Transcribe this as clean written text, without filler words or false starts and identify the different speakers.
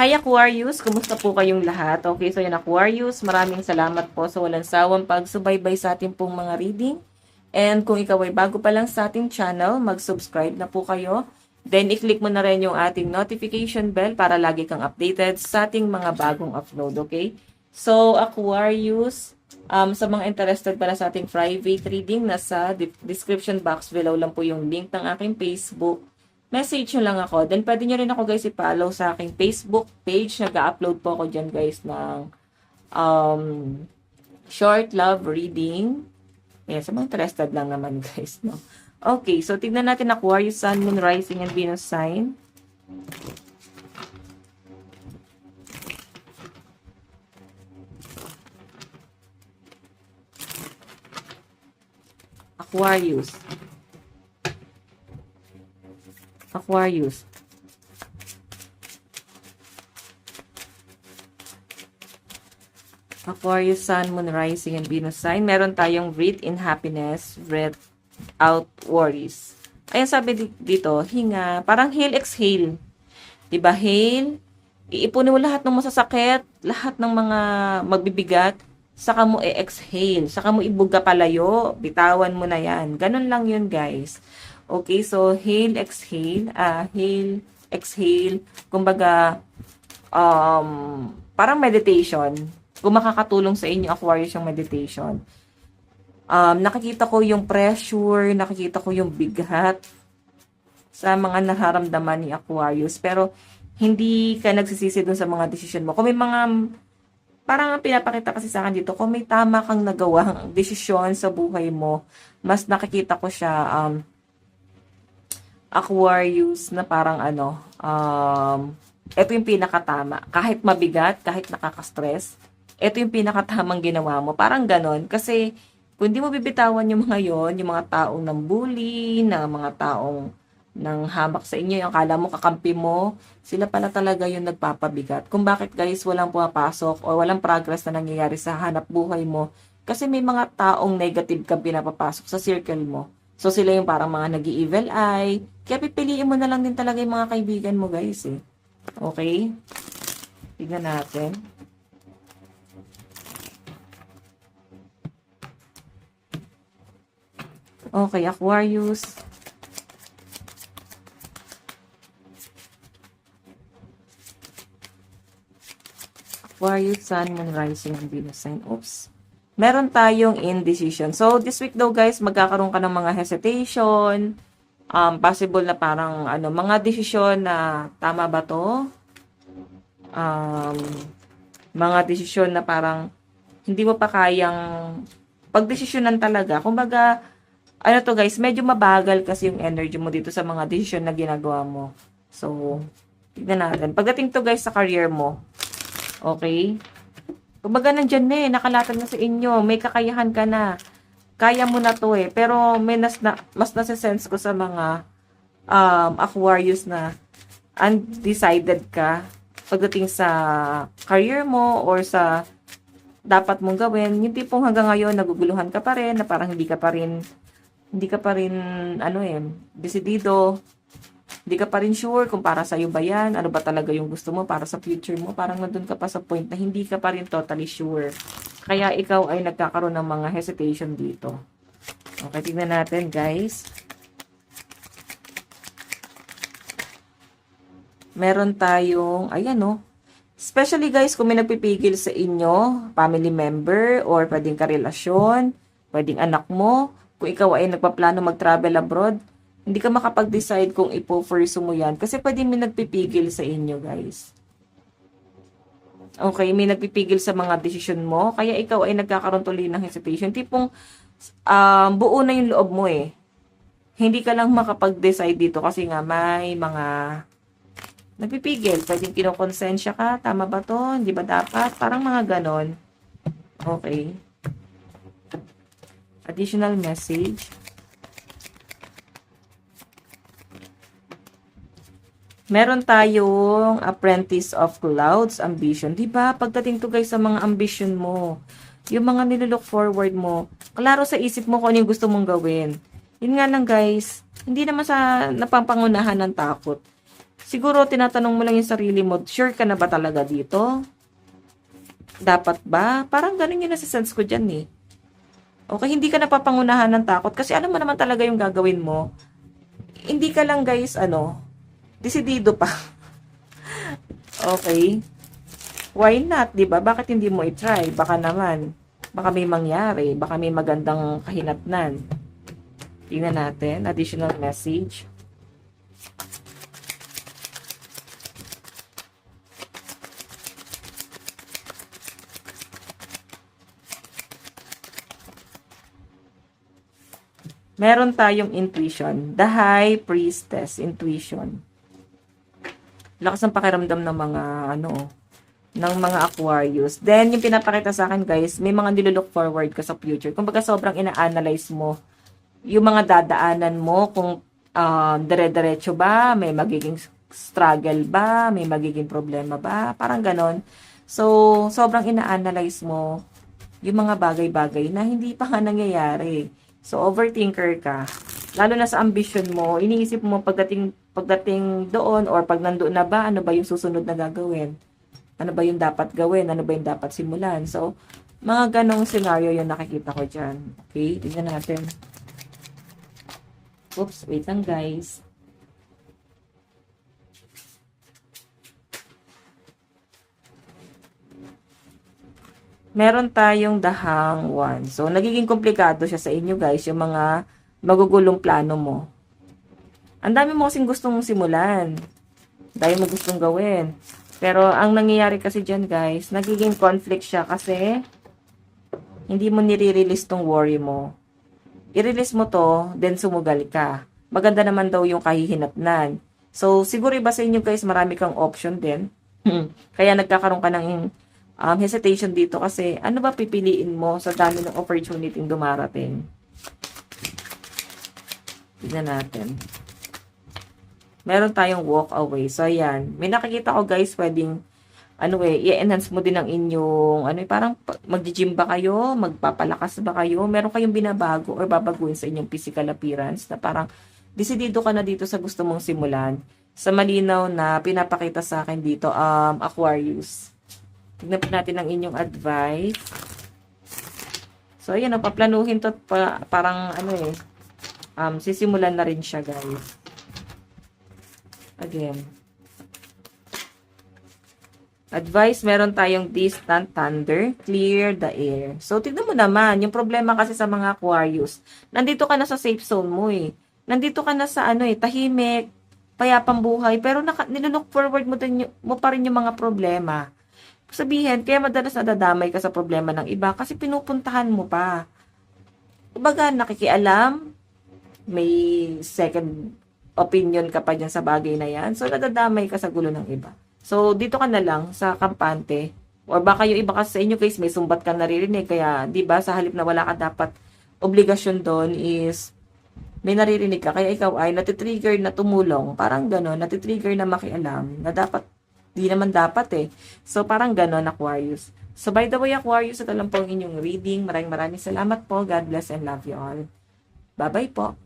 Speaker 1: Hi Aquarius! Kumusta po kayong lahat? Okay, so yan Aquarius, maraming salamat po sa walang sawang pagsubaybay sa ating pong mga reading. And kung ikaw ay bago pa lang sa ating channel, mag-subscribe na po kayo. Then, i-click mo na rin yung ating notification bell para lagi kang updated sa ating mga bagong upload, okay? So, Aquarius, sa mga interested pala sa ating private reading, nasa description box below lang po yung link ng aking Facebook. Message nyo lang ako. Then, pwede nyo rin ako guys i-follow sa aking Facebook page. Nag-upload po ako dyan guys ng um, short love reading. Yes, sa mga interested lang naman guys, no? Okay, so tignan natin Aquarius, Sun, Moon, Rising, and Venus sign. Aquarius. Aquarius. Aquarius, Sun, Moon, Rising, and Venus sign. Meron tayong breathe in happiness, breathe out worries. Ayan sabi dito, hinga. Parang hail, exhale. Diba, hail. Iipunin mo lahat ng masasakit, lahat ng mga magbibigat, saka mo i-exhale, saka mo ibuga palayo, bitawan mo na yan. Ganun lang yun, guys. Okay, so hail, exhale, hail, exhale, kumbaga, parang meditation. Kung makakatulong sa inyo, Aquarius, yung meditation. Nakikita ko yung pressure, nakikita ko yung bigat sa mga nararamdaman ni Aquarius. Pero, hindi ka nagsisisi dun sa mga desisyon mo. Kung may mga, parang pinapakita kasi sa akin dito, kung may tama kang nagawang desisyon sa buhay mo, mas nakikita ko siya, Aquarius na parang ito yung pinakatama. Kahit mabigat, kahit nakaka-stress, ito yung pinakatamang ginawa mo. Parang ganon. Kasi, kung hindi mo bibitawan yung mga yon, yung mga taong nambully, na mga taong nang hamak sa inyo, yung akala mo kakampi mo, sila pala talaga yung nagpapabigat. Kung bakit guys, walang pumapasok o walang progress na nangyayari sa hanap buhay mo, kasi may mga taong negative kang pinapapasok sa circle mo. So, sila yung parang mga nag-evil eye. Kaya pipiliin mo na lang din talaga yung mga kaibigan mo, guys, eh. Okay? Tignan natin. Okay, Aquarius. Aquarius, Sun, Moon, Rising, and Venus sign. Oops. Meron tayong indecision. So, this week daw guys, magkakaroon ka ng mga hesitation. Possible na parang, mga desisyon na tama ba to? Mga desisyon na parang hindi mo pa kayang pagdesisyonan talaga. Kumbaga, to guys, medyo mabagal kasi yung energy mo dito sa mga desisyon na ginagawa mo. So, tignan natin. Pagdating to guys sa career mo, okay? Kumbaga nandyan na nakalatag na sa inyo, may kakayahan ka na. Kaya mo na to pero may mas nasa-sense ko sa mga Aquarius na undecided ka pagdating sa career mo or sa dapat mong gawin. Yung tipong hanggang ngayon naguguluhan ka pa rin, na parang hindi ka pa rin desidido. Hindi ka pa rin sure kung para sa'yo ba yan, ano ba talaga yung gusto mo para sa future mo. Parang nandun ka pa sa point na hindi ka pa rin totally sure. Kaya ikaw ay nagkakaroon ng mga hesitation dito. Okay, tignan natin guys. Meron tayong, especially guys, kung may nagpipigil sa inyo, family member, or pwedeng karelasyon, pwedeng anak mo, kung ikaw ay nagpaplano mag-travel abroad, hindi ka makapag-decide kung ipo-pursue mo yan. Kasi pwede may nagpipigil sa inyo, guys. Okay, may nagpipigil sa mga desisyon mo. Kaya ikaw ay nagkakaroon tuloy ng hesitation. Tipong buo na yung loob mo eh. Hindi ka lang makapag-decide dito kasi nga may mga nagpipigil. Pwedeng kinokonsensya ka. Tama ba to? Hindi ba dapat? Parang mga ganon. Okay. Additional message. Meron tayong Apprentice of Clouds, Ambition. Diba? Pagdating to guys sa mga ambition mo, yung mga nilook forward mo, klaro sa isip mo kung ano yung gusto mong gawin. Yun nga lang guys, hindi naman sa napapangunahan ng takot. Siguro, tinatanong mo lang yung sarili mo, sure ka na ba talaga dito? Dapat ba? Parang ganun yung nasa-sense ko dyan eh. Okay, hindi ka napapangunahan ng takot kasi alam mo naman talaga yung gagawin mo. Hindi ka lang guys, desidido pa. Okay? Why not, 'di ba? Bakit hindi mo i-try? Baka naman, baka may mangyari, baka may magandang kahinatnan. Tingnan natin, additional message. Meron tayong intuition, the high priestess intuition. Lakas ng pakiramdam ng mga ng mga Aquarius. Then, yung pinapakita sa akin, guys, may mga nilook forward ka sa future. Kumbaga, sobrang ina-analyze mo yung mga dadaanan mo, kung dire-diretso ba, may magiging struggle ba, may magiging problema ba, parang ganon. So, sobrang ina-analyze mo yung mga bagay-bagay na hindi pa nga nangyayari. So, overthinker ka. Lalo na sa ambition mo, iniisip mo pagdating doon or pag nandoon na ba, ano ba yung susunod na gagawin? Ano ba yung dapat gawin? Ano ba yung dapat simulan? So, mga ganong scenario yung nakikita ko dyan. Okay, tingnan natin. Oops, wait lang guys. Meron tayong dahang 1. So, nagiging komplikado siya sa inyo guys, yung mga magugulong plano mo. Ang dami mo kasing gustong simulan. Dahil mo gustong gawin. Pero, ang nangyayari kasi dyan, guys, nagiging conflict siya kasi hindi mo nire-release tong worry mo. I-release mo to, then sumugal ka. Maganda naman daw yung kahihinatnan. So, siguro iba sa inyo, guys, marami kang option din. Kaya nagkakaroon ka ng hesitation dito kasi ano ba pipiliin mo sa dami ng opportunity dumarating? Tignan natin. Meron tayong walk away. So, ayan. May nakikita ko, guys, pwedeng, i-enhance mo din ang inyong, parang mag-gym ba kayo? Magpapalakas ba kayo? Meron kayong binabago or babaguhin sa inyong physical appearance na parang, desidido ka na dito sa gusto mong simulan. Sa malinaw na pinapakita sa akin dito, Aquarius. Tignan po natin ang inyong advice. So, ayan, paplanuhin to, parang, sisimulan na rin siya, guys. Again. Advice, meron tayong distant thunder, clear the air. So, tignan mo naman, yung problema kasi sa mga Aquarius, nandito ka na sa safe zone mo eh. Nandito ka na sa tahimik, payapang buhay, pero nilook forward mo pa rin yung mga problema. Sabihin, kaya madalas nadadamay ka sa problema ng iba kasi pinupuntahan mo pa. Kumbaga, nakikialam, may second opinion ka pa dyan sa bagay na yan. So, nadadamay ka sa gulo ng iba. So, dito ka na lang sa kampante. Or baka yung iba kasi sa inyo guys, may sumbat ka naririnig. Kaya, di ba sa halip na wala ka dapat obligasyon doon is may naririnig ka. Kaya ikaw ay natitrigger na tumulong. Parang gano'n, natitrigger na makialam. Na dapat, di naman dapat eh. So, parang gano'n, Aquarius. So, by the way, Aquarius, ito lang po ang inyong reading. Maraming salamat po. God bless and love you all. Bye-bye po.